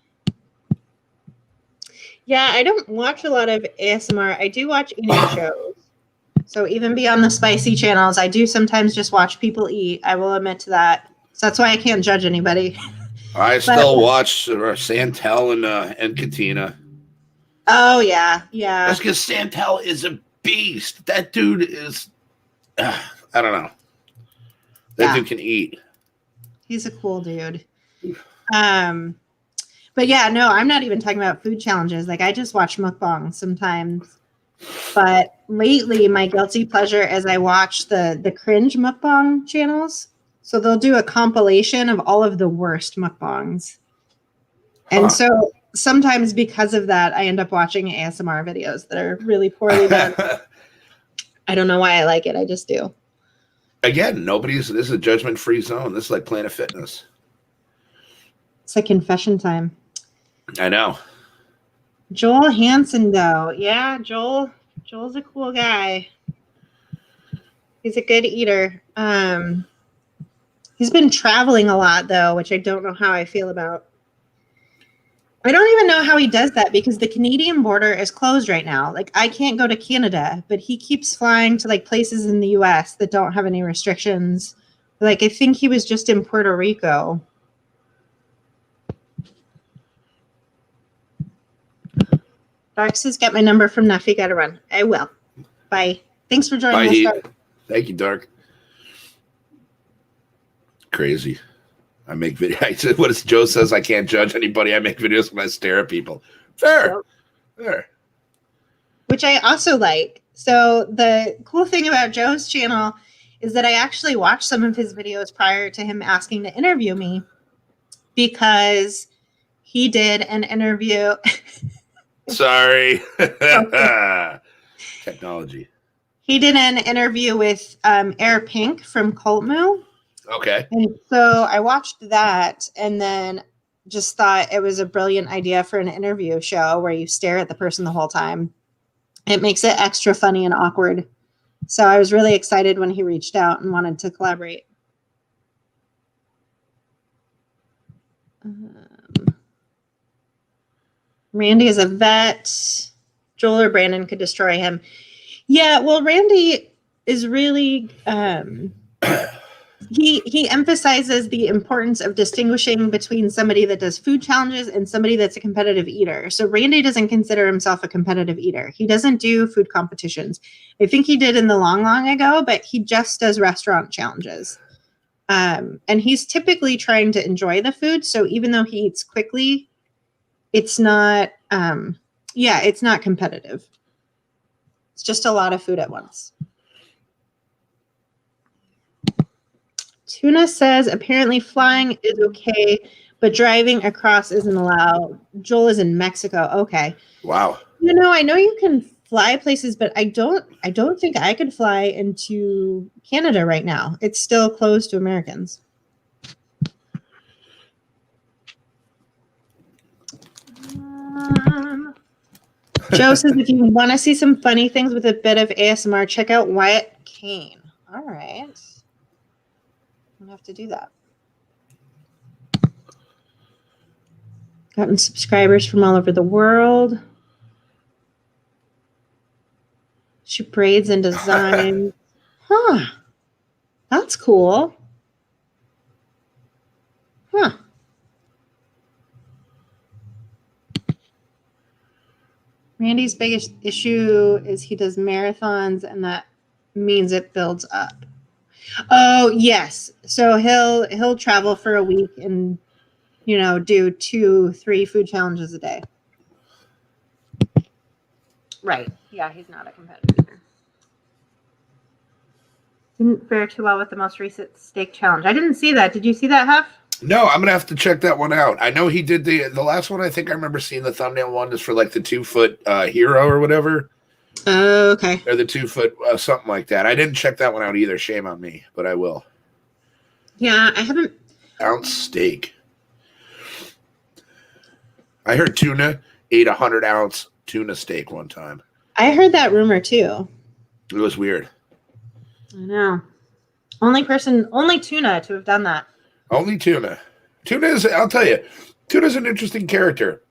Yeah, I don't watch a lot of ASMR. I do watch eating shows. So even beyond the spicy channels, I do sometimes just watch people eat. I will admit to that. So that's why I can't judge anybody. I still watch Santel and Katina. Oh, yeah. Yeah. That's because Santel is a beast. That dude is, I don't know. That dude can eat. He's a cool dude. But yeah, no, I'm not even talking about food challenges. Like, I just watch mukbang sometimes. But lately, my guilty pleasure is I watch the cringe mukbang channels. So they'll do a compilation of all of the worst mukbangs. And so sometimes because of that, I end up watching ASMR videos that are really poorly done. I don't know why I like it. I just do. Again, this is a judgment-free zone. This is like Planet Fitness. It's like confession time. I know. Joel Hansen, though. Yeah, Joel's a cool guy. He's a good eater. He's been traveling a lot, though, which I don't know how I feel about. I don't even know how he does that because the Canadian border is closed right now. Like, I can't go to Canada, but he keeps flying to like places in the US that don't have any restrictions. Like, I think he was just in Puerto Rico. Dark says, get my number from Nuffy, gotta run. I will. Bye. Thanks for joining us, Dark. Thank you, Dark. Crazy. I make videos. What is Joe says? I can't judge anybody. I make videos when I stare at people. Fair. Which I also like. So the cool thing about Joe's channel is that I actually watched some of his videos prior to him asking to interview me because he did an interview. Sorry. Technology. He did an interview with Air Pink from Cult Moo. Okay. And so I watched that and then just thought it was a brilliant idea for an interview show where you stare at the person the whole time. It makes it extra funny and awkward. So I was really excited when he reached out and wanted to collaborate. Randy is a vet. Joel or Brandon could destroy him. Yeah, well, Randy is really... He emphasizes the importance of distinguishing between somebody that does food challenges and somebody that's a competitive eater. So Randy doesn't consider himself a competitive eater. He doesn't do food competitions. I think he did in the long ago, but he just does restaurant challenges. And he's typically trying to enjoy the food. So even though he eats quickly, it's not, it's not competitive. It's just a lot of food at once. Tuna says, apparently flying is okay, but driving across isn't allowed. Joel is in Mexico. Okay. Wow. You know, I know you can fly places, but I don't think I could fly into Canada right now. It's still closed to Americans. Joe says, if you want to see some funny things with a bit of ASMR, check out Wyatt Kane. All right. I'm gonna have to do that. Gotten subscribers from all over the world. She braids and designs. Huh. That's cool. Huh. Randy's biggest issue is he does marathons, and that means it builds up. Oh, yes. So he'll travel for a week and, you know, do 2-3 food challenges a day. Right. Yeah, he's not a competitor. Didn't fare too well with the most recent steak challenge. I didn't see that. Did you see that, Hef? No, I'm gonna have to check that one out. I know he did the last one. I think I remember seeing the thumbnail one is for like the 2-foot hero or whatever. Oh, okay. They're the 2 foot, something like that. I didn't check that one out either. Shame on me, but I will. Yeah, I haven't. Ounce steak. I heard tuna ate 100-ounce tuna steak one time. I heard that rumor too. It was weird. I know. Only tuna to have done that. Only tuna. Tuna is, I'll tell you, tuna's an interesting character.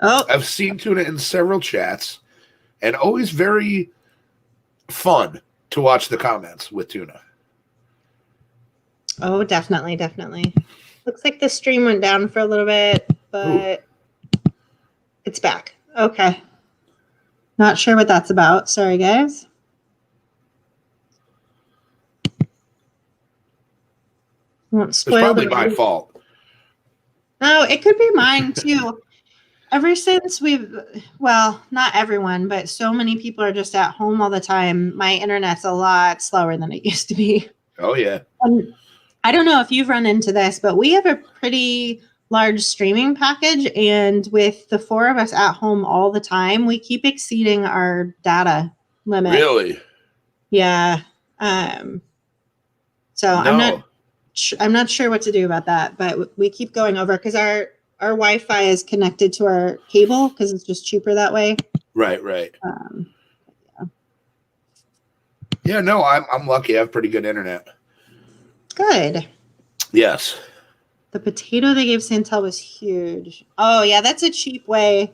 Oh. I've seen tuna in several chats, and always very fun to watch the comments with tuna. Oh, definitely, definitely. Looks like the stream went down for a little bit, but it's back. Okay. Not sure what that's about. Sorry, guys. Won't spoil. It's probably my fault. No, it could be mine too. Ever since well, not everyone, but so many people are just at home all the time. My internet's a lot slower than it used to be. Oh, yeah. I don't know if you've run into this, but we have a pretty large streaming package. And with the 4 of us at home all the time, we keep exceeding our data limit. Really? Yeah. So no. I'm not sure what to do about that, but we keep going over because our Wi-Fi is connected to our cable because it's just cheaper that way. Right. Yeah, no, I'm lucky. I have pretty good internet. Good. Yes. The potato they gave Santel was huge. Oh, yeah, that's a cheap way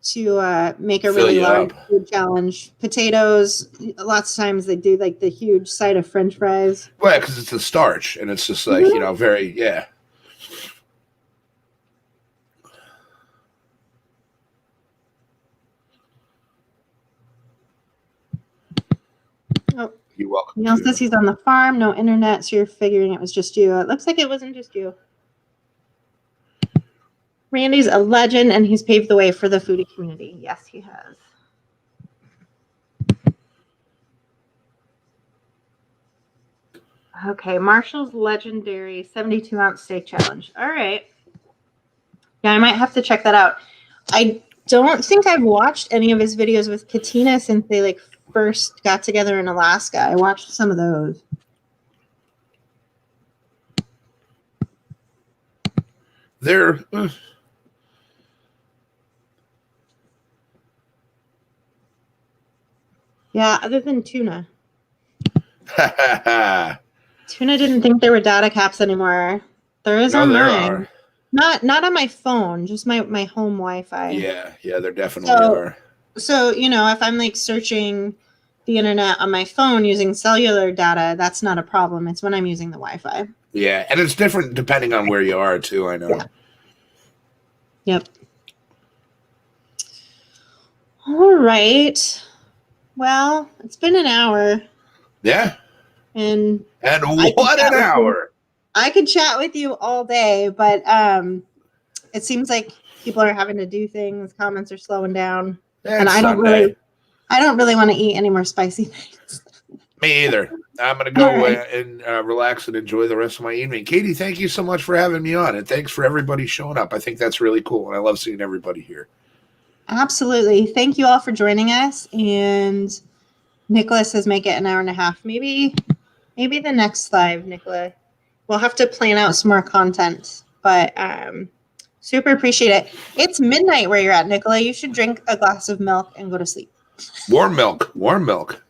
to make a really large food challenge. Potatoes, lots of times they do like the huge side of French fries. Well, because it's the starch, and it's just like, very, yeah. Oh, you're welcome. Neil says he's on the farm, no internet, so you're figuring it was just you. It looks like it wasn't just you. Randy's a legend, and he's paved the way for the foodie community. Yes, he has. Okay, Marshall's legendary 72-ounce steak challenge. All right. Yeah, I might have to check that out. I don't think I've watched any of his videos with Katina since they first got together in Alaska. I watched some of those. They're yeah, other than tuna. Tuna didn't think there were data caps anymore. There is on mine. Not on my phone, just my home Wi-Fi. Yeah, there definitely are. So, if I'm searching the internet on my phone using cellular data, that's not a problem. It's when I'm using the Wi-Fi. Yeah, and it's different depending on where you are too, I know. Yeah. Yep. All right. Well, it's been an hour. Yeah. And what an hour. I could chat with you all day, but it seems like people are having to do things. Comments are slowing down. And I don't really want to eat any more spicy things. Me either. I'm going to go and relax and enjoy the rest of my evening. Katie, thank you so much for having me on, and thanks for everybody showing up. I think that's really cool, and I love seeing everybody here. Absolutely. Thank you all for joining us. And Nicholas says make it an hour and a half. Maybe the next live, Nicholas. We'll have to plan out some more content, but super appreciate it. It's midnight where you're at, Nicola. You should drink a glass of milk and go to sleep. Warm milk.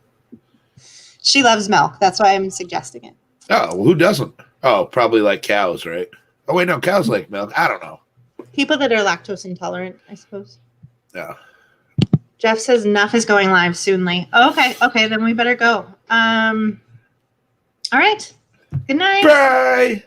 She loves milk. That's why I'm suggesting it. Oh, well, who doesn't? Oh, probably like cows, right? Oh, wait, no, cows like milk. I don't know. People that are lactose intolerant, I suppose. Yeah. Jeff says Nuff is going live soonly. Okay, then we better go. All right. Good night. Bye.